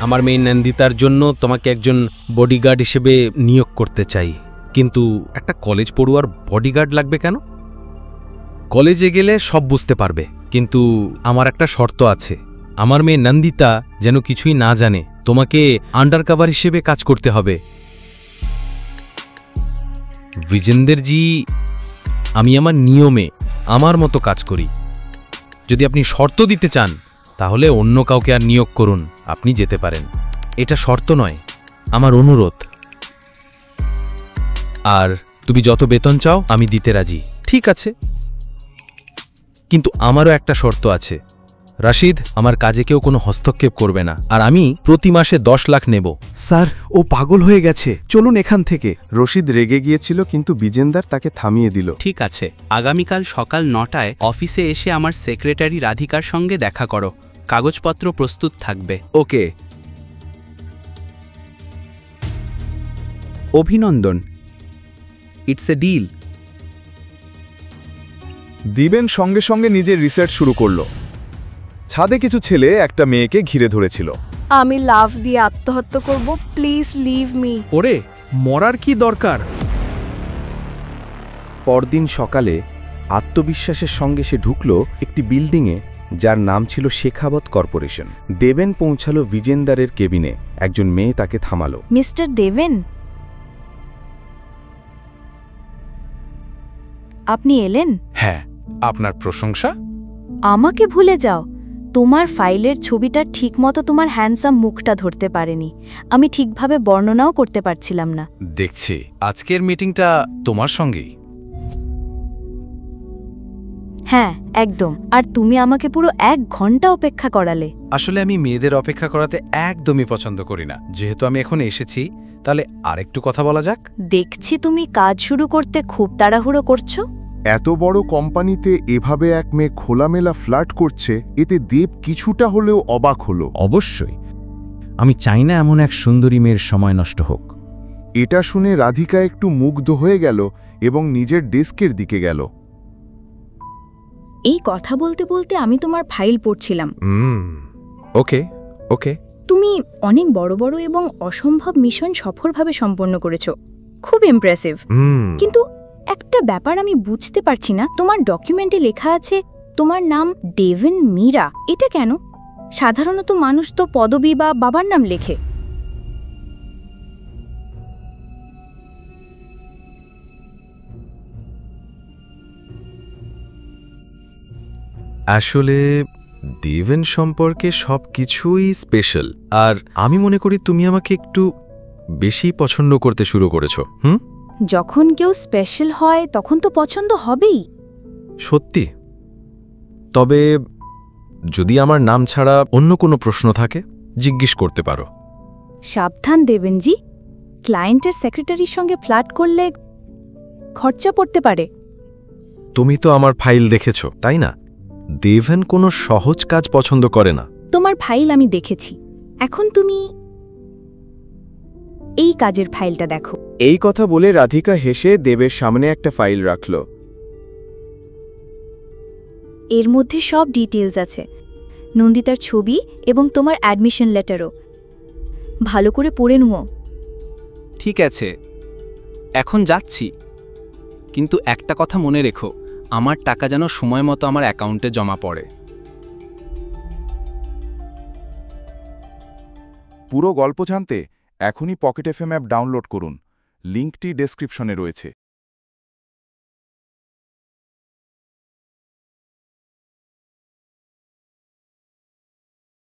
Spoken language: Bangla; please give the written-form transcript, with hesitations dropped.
আমার মেয়ে নন্দিতার জন্য তোমাকে একজন বডিগার্ড হিসেবে নিয়োগ করতে চাই, কিন্তু একটা কলেজ পড়ুয়ার বডিগার্ড লাগবে কেন? কলেজে গেলে সব বুঝতে পারবে, কিন্তু আমার একটা শর্ত আছে। আমার মেয়ে নন্দিতা যেন কিছুই না জানে। তোমাকে আন্ডারকভার হিসেবে কাজ করতে হবে। বিজেন্দ্রজি, আমি আমার নিয়মে আমার মতো কাজ করি। যদি আপনি শর্ত দিতে চান তাহলে অন্য কাউকে আর নিয়োগ করুন, আপনি যেতে পারেন। এটা শর্ত নয়, আমার অনুরোধ। আর তুমি যত বেতন চাও আমি দিতে রাজি। ঠিক আছে, কিন্তু আমারও একটা শর্ত আছে। রাশিদ, আমার কাজে কেউ কোনো হস্তক্ষেপ করবে না, আর আমি প্রতি মাসে 10 লাখ নেব। স্যার, ও পাগল হয়ে গেছে, চলুন এখান থেকে। রশিদ রেগে গিয়েছিল, কিন্তু বিজেন্দার তাকে থামিয়ে দিল। ঠিক আছে, আগামীকাল সকাল 9টায় অফিসে এসে আমার সেক্রেটারি রাধিকার সঙ্গে দেখা করো। কাগজপত্র প্রস্তুত থাকবে। ওকে। অভিনন্দন, ইটস এ ডিল। দিবেন সঙ্গে সঙ্গে নিজের রিসার্চ শুরু করল। ছাদে কিছু ছেলে একটা মেয়েকে ঘিরে ধরেছিল। আমি লাভ দিয়ে আত্মহত্যা করব, প্লিজ লিভ মি। ওরে, মরার কি দরকার? পরদিন সকালে আত্মবিশ্বাসের সঙ্গে সে ঢুকল একটি বিল্ডিংয়ে, যার নাম ছিল শেখাবত কর্পোরেশন। দেবেন পৌঁছালো বিজেন্দারের কেবিনে। একজন মেয়ে তাকে থামালো। মিস্টার দেবেন, আপনি এলেন? হ্যাঁ, আপনার প্রশংসা? আমাকে ভুলে যাও। তোমার ফাইলের ছবিটা ঠিকমতো তোমার হ্যান্ডসাম মুখটা ধরতে পারেনি। আমি ঠিকভাবে বর্ণনাও করতে পারছিলাম না। দেখছি আজকের মিটিংটা তোমার সঙ্গেই। হ্যাঁ, একদম। আর তুমি আমাকে পুরো 1 ঘন্টা অপেক্ষা করালে। আসলে আমি মেয়েদের অপেক্ষা করাতে একদমই পছন্দ করি না। যেহেতু আমি এখন এসেছি, তাহলে আরেকটু কথা বলা যাক। দেখছি তুমি কাজ শুরু করতে খুব তাড়াহুড়ো করছো। এত বড় কোম্পানিতে এভাবে এক মেয়ে খোলামেলা ফ্লার্ট করছে, এতে দেব কিছুটা হলেও অবাক হলো। অবশ্যই, আমি চাই না এমন এক সুন্দরী মেয়ের সময় নষ্ট হোক। এটা শুনে রাধিকা একটু মুগ্ধ হয়ে গেল এবং নিজের ডেস্কের দিকে গেল। এই কথা বলতে বলতে আমি তোমার ফাইল পড়ছিলাম। ওকে ওকে। তুমি অনেক বড় বড় এবং অসম্ভব মিশন সফলভাবে সম্পন্ন করেছো। খুব ইমপ্রেসিভ। কিন্তু একটা ব্যাপার আমি বুঝতে পারছি না, তোমার ডকুমেন্টে লেখা আছে তোমার নাম ডেভিন মীরা। এটা কেন? সাধারণত মানুষ তো পদবি বা বাবার নাম লেখে। আসলে দেবেন সম্পর্কে সবকিছুই স্পেশাল, আর আমি মনে করি তুমি আমাকে একটু বেশি পছন্দ করতে শুরু করেছো। যখন কেউ স্পেশাল হয় তখন তো পছন্দ হবেই। সত্যি? তবে যদি আমার নাম ছাড়া অন্য কোনো প্রশ্ন থাকে, জিজ্ঞেস করতে পারো। সাবধান দেবেনজি, ক্লায়েন্টের সেক্রেটারির সঙ্গে ফ্লার্ট করলে খরচা পড়তে পারে। তুমি তো আমার ফাইল দেখেছো, তাই না? দেবেন কোনো সহজ কাজ পছন্দ করে না। তোমার ফাইল আমি দেখেছি। এখন তুমি এই কাজের ফাইলটা দেখো। এই কথা বলে রাধিকা হেসে দেবের সামনে একটা ফাইল রাখল। এর মধ্যে সব ডিটেইলস আছে, নন্দিতার ছবি এবং তোমার অ্যাডমিশন লেটারও। ভালো করে পড়ে নিও। ঠিক আছে, এখন যাচ্ছি, কিন্তু একটা কথা মনে রেখো, আমার টাকা যেন সময় মতো আমার অ্যাকাউন্টে জমা পড়ে। পুরো গল্প জানতে এখনই পকেট এফএম অ্যাপ ডাউনলোড করুন। লিঙ্কটি ডেসক্রিপশনে রয়েছে।